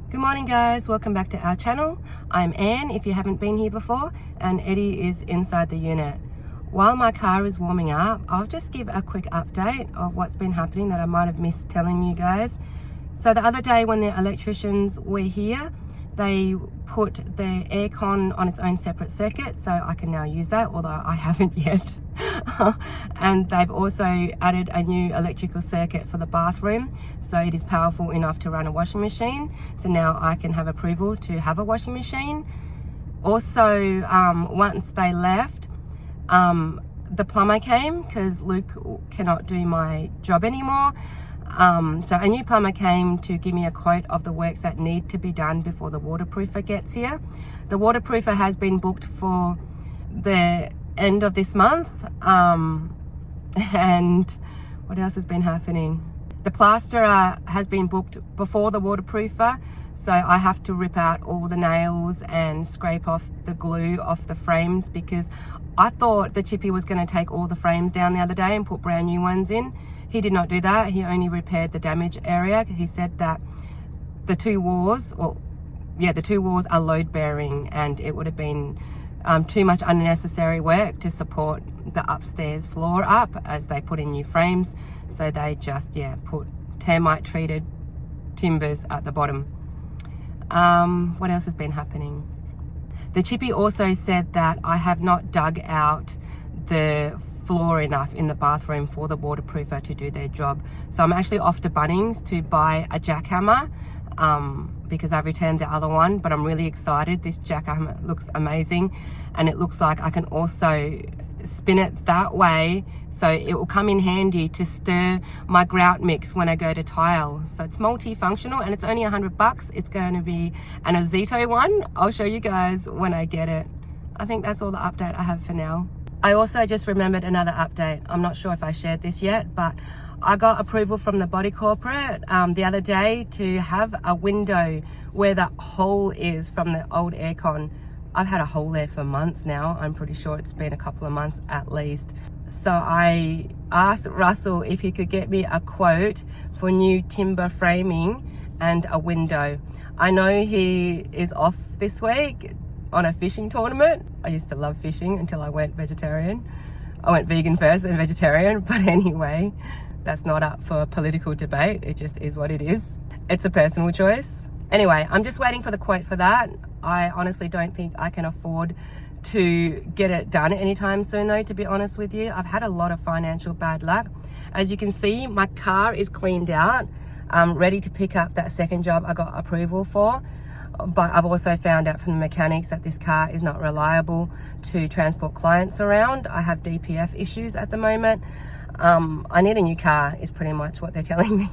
Good morning guys, welcome back to our channel. I'm Anne if you haven't been here before, and Eddie is inside the unit. While my car is warming up, I'll just give a quick update of what's been happening that I might have missed telling you guys. So the other day when the electricians were here, they put the aircon on its own separate circuit, so I can now use that, although I haven't yet. And they've also added a new electrical circuit for the bathroom, so it is powerful enough to run a washing machine. So now I can have approval to have a washing machine. Also, once they left, the plumber came because Luke cannot do my job anymore. So a new plumber came to give me a quote of the works that need to be done before the waterproofer gets here. The waterproofer has been booked for the end of this month. And what else has been happening? The plasterer has been booked before the waterproofer, so I have to rip out all the nails and scrape off the glue off the frames, because I thought the chippy was going to take all the frames down the other day and put brand new ones in. He did not do that. He only repaired the damaged area. He said that the two walls are load bearing, and it would have been too much unnecessary work to support the upstairs floor up as they put in new frames. So they just put termite treated timbers at the bottom. What else has been happening? The chippy also said that I have not dug out the floor enough in the bathroom for the waterproofer to do their job. So I'm actually off to Bunnings to buy a jackhammer, because I've returned the other one, but I'm really excited. This jackhammer looks amazing, and it looks like I can also spin it that way, so it will come in handy to stir my grout mix when I go to tile. So it's multifunctional, and it's only $100. It's going to be an Ozito one. I'll show you guys when I get it. I think that's all the update I have for now. I also just remembered another update. I'm not sure if I shared this yet, but I got approval from the body corporate the other day to have a window where the hole is from the old aircon. I've had a hole there for months now. I'm pretty sure it's been a couple of months at least. So I asked Russell if he could get me a quote for new timber framing and a window. I know he is off this week on a fishing tournament. I used to love fishing until I went vegetarian. I went vegan first and vegetarian, but anyway, that's not up for political debate. It just is what it is. It's a personal choice. Anyway, I'm just waiting for the quote for that. I honestly don't think I can afford to get it done anytime soon though, to be honest with you. I've had a lot of financial bad luck. As you can see, my car is cleaned out, ready to pick up that second job I got approval for. But I've also found out from the mechanics that this car is not reliable to transport clients around. I have DPF issues at the moment. I need a new car is pretty much what they're telling me.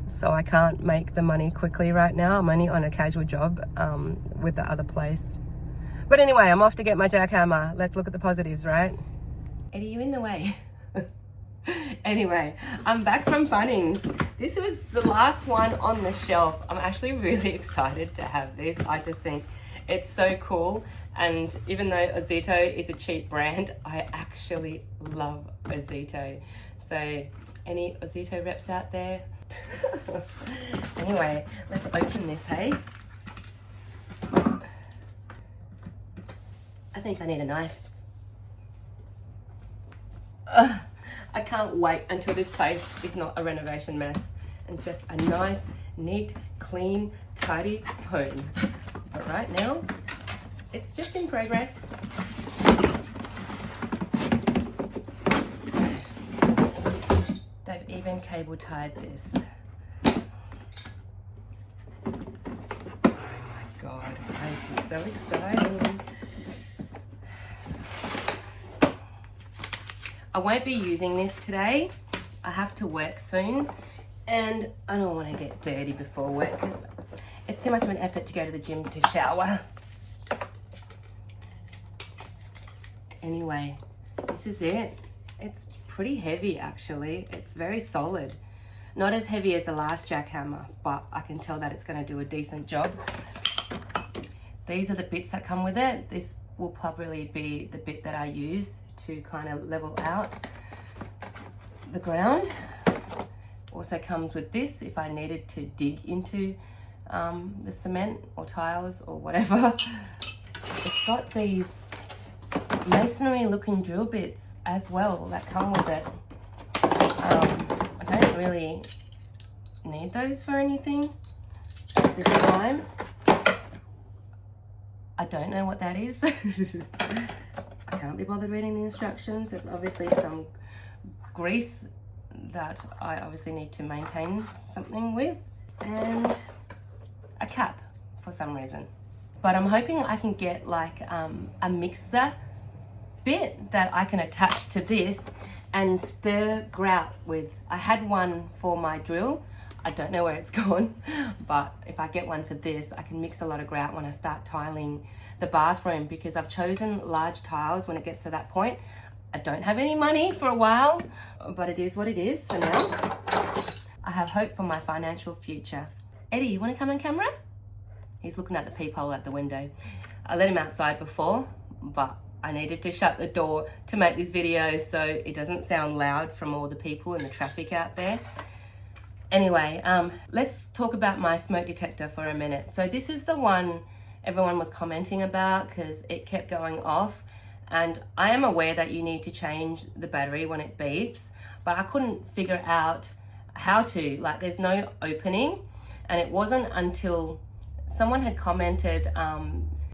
So I can't make the money quickly right now. I'm only on a casual job with the other place. But anyway, I'm off to get my jackhammer. Let's look at the positives, right? Eddie, you in the way? Anyway, I'm back from Bunnings. This was the last one on the shelf. I'm actually really excited to have this. I just think it's so cool. And even though Ozito is a cheap brand, I actually love Ozito. So any Ozito reps out there? Anyway, let's open this, hey? I think I need a knife. I can't wait until this place is not a renovation mess and just a nice, neat, clean, tidy home. But right now, it's just in progress. They've even cable tied this. Oh my God, this is so exciting. I won't be using this today. I have to work soon, and I don't want to get dirty before work because it's too much of an effort to go to the gym to shower. Anyway, this is it. It's pretty heavy actually. It's very solid. Not as heavy as the last jackhammer, but I can tell that it's going to do a decent job. These are the bits that come with it. This will probably be the bit that I use to kind of level out the ground. Also comes with this if I needed to dig into the cement or tiles or whatever. It's got these masonry looking drill bits as well that come with it. I don't really need those for anything at this time. I don't know what that is. I can't be bothered reading the instructions. There's obviously some grease that I obviously need to maintain something with, and a cap for some reason. But I'm hoping I can get like a mixer bit that I can attach to this and stir grout with. I had one for my drill. I don't know where it's gone, but if I get one for this, I can mix a lot of grout when I start tiling the bathroom, because I've chosen large tiles when it gets to that point. I don't have any money for a while, but it is what it is for now. I have hope for my financial future. Eddie, you want to come on camera? He's looking at the peephole at the window. I let him outside before, but I needed to shut the door to make this video so it doesn't sound loud from all the people and the traffic out there. Anyway, let's talk about my smoke detector for a minute. So this is the one everyone was commenting about because it kept going off. And I am aware that you need to change the battery when it beeps, but I couldn't figure out how to. Like, there's no opening. And it wasn't until someone had commented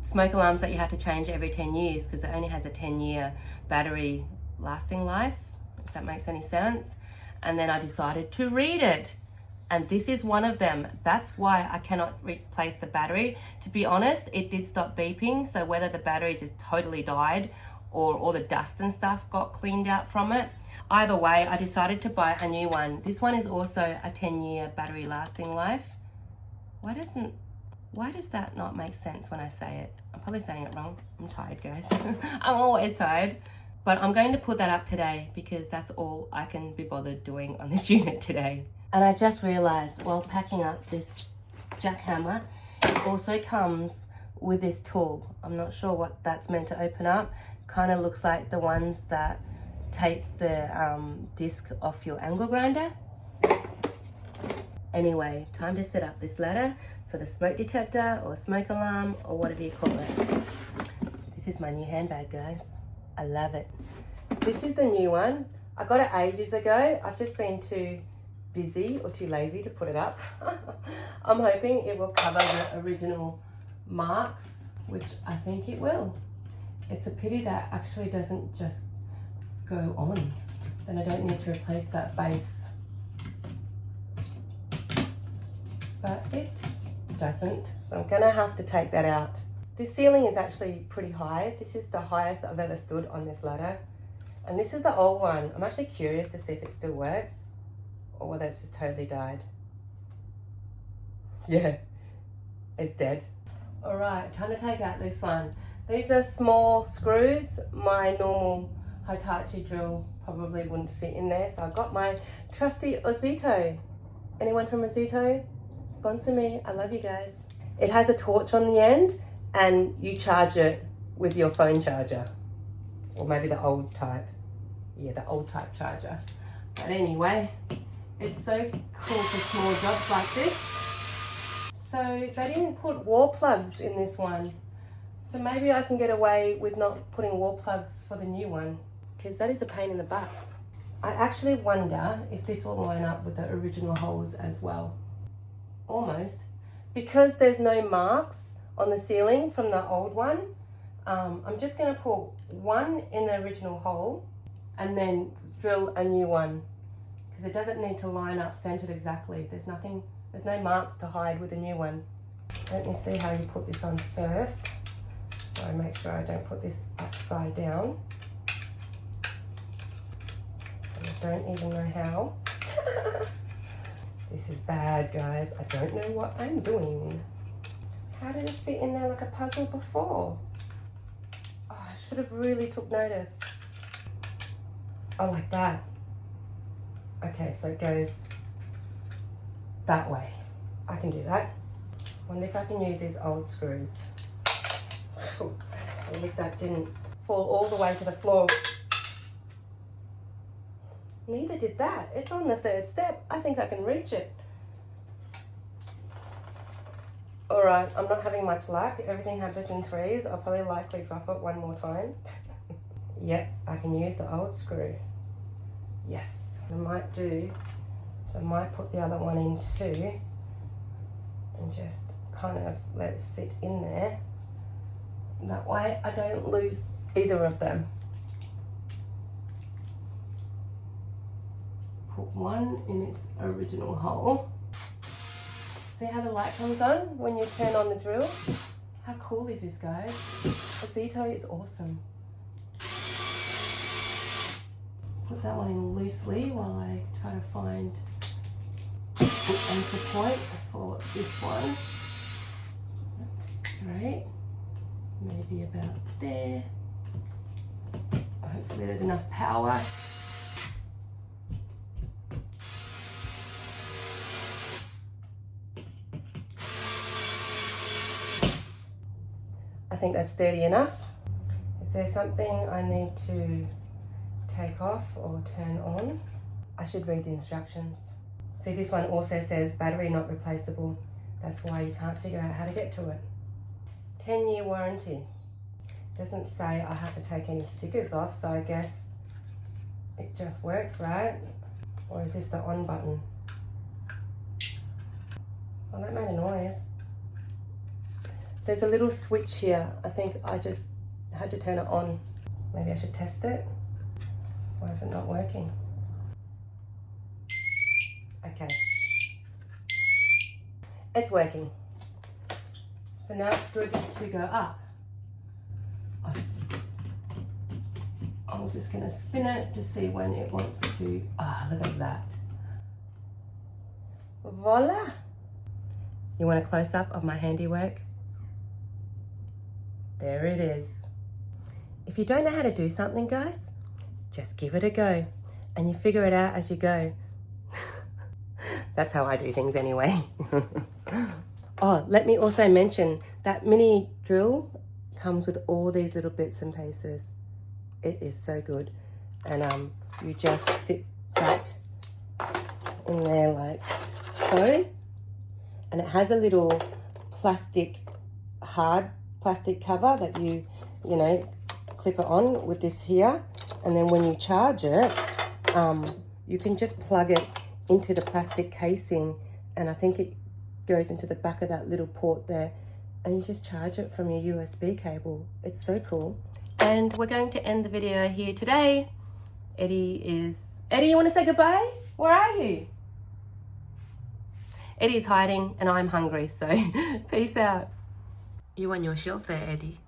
smoke alarms that you have to change every 10 years because it only has a 10-year battery lasting life, if that makes any sense. And then I decided to read it. And this is one of them. That's why I cannot replace the battery. To be honest, it did stop beeping. So whether the battery just totally died or all the dust and stuff got cleaned out from it, either way, I decided to buy a new one. This one is also a 10-year battery lasting life. Why does that not make sense when I say it? I'm probably saying it wrong. I'm tired, guys. I'm always tired. But I'm going to put that up today because that's all I can be bothered doing on this unit today. And I just realized while packing up this jackhammer, it also comes with this tool. I'm not sure what that's meant to open up. Kind of looks like the ones that take the disc off your angle grinder. Anyway, time to set up this ladder for the smoke detector or smoke alarm or whatever you call it. This is my new handbag, guys. I love it. This is the new one. I got it ages ago. I've just been too busy or too lazy to put it up. I'm hoping it will cover the original marks, which I think it will. It's a pity that actually doesn't just go on. Then I don't need to replace that base. But it doesn't, so I'm gonna have to take that out. This ceiling is actually pretty high. This is the highest I've ever stood on this ladder. And this is the old one. I'm actually curious to see if it still works or whether it's just totally died. Yeah, it's dead. All right, time to take out this one. These are small screws. My normal Hitachi drill probably wouldn't fit in there, so I got my trusty Ozito. Anyone from Ozito? Sponsor me, I love you guys. It has a torch on the end and you charge it with your phone charger. Or maybe the old type. Yeah, the old type charger. But anyway, it's so cool for small jobs like this. So they didn't put wall plugs in this one. So maybe I can get away with not putting wall plugs for the new one, because that is a pain in the butt. I actually wonder if this will line up with the original holes as well. Almost. Because there's no marks on the ceiling from the old one, I'm just going to put one in the original hole and then drill a new one, because it doesn't need to line up centered exactly. There's no marks to hide with a new one. Let me see how you put this on first, so I make sure I don't put this upside down. And I don't even know how. This is bad, guys. I don't know what I'm doing. How did it fit in there like a puzzle before? Oh, I should have really took notice. Oh, like that. Okay, so it goes that way. I can do that. Wonder if I can use these old screws. At least that didn't fall all the way to the floor. Neither did that. It's on the third step. I think I can reach it. Alright, I'm not having much luck. Everything happens in threes. I'll probably likely drop it one more time. Yep, I can use the old screw. Yes, I might do. So I might put the other one in too. And just kind of let it sit in there. That way I don't lose either of them. Put one in its original hole. See how the light comes on when you turn on the drill? How cool is this, guys? The Zito is awesome. Put that one in loosely while I try to find an anchor point for this one. That's great. Maybe about there. Hopefully there's enough power. I think that's sturdy enough. Is there something I need to take off or turn on? I should read the instructions. See, this one also says battery not replaceable. That's why you can't figure out how to get to it. 10-year warranty. Doesn't say I have to take any stickers off, so I guess it just works, right? Or is this the on button? Well, that made a noise. There's a little switch here. I think I just had to turn it on. Maybe I should test it. Why is it not working? Okay. It's working. So now it's good to go up. I'm just gonna spin it to see when it wants to, look at that. Voila! You want a close-up of my handiwork? There it is. If you don't know how to do something, guys, just give it a go and you figure it out as you go. That's how I do things anyway. Oh, let me also mention that mini drill comes with all these little bits and pieces. It is so good. And you just sit that in there like so. And it has a little hard plastic cover that you clip it on with this here. And then when you charge it, you can just plug it into the plastic casing, and I think it goes into the back of that little port there, and you just charge it from your USB cable. It's so cool. And we're going to end the video here today. Eddie, you want to say goodbye? Where are you? Eddie's hiding and I'm hungry, so peace out. You on your shelf there, Eddie.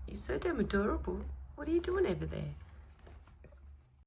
You're so damn adorable. What are you doing over there?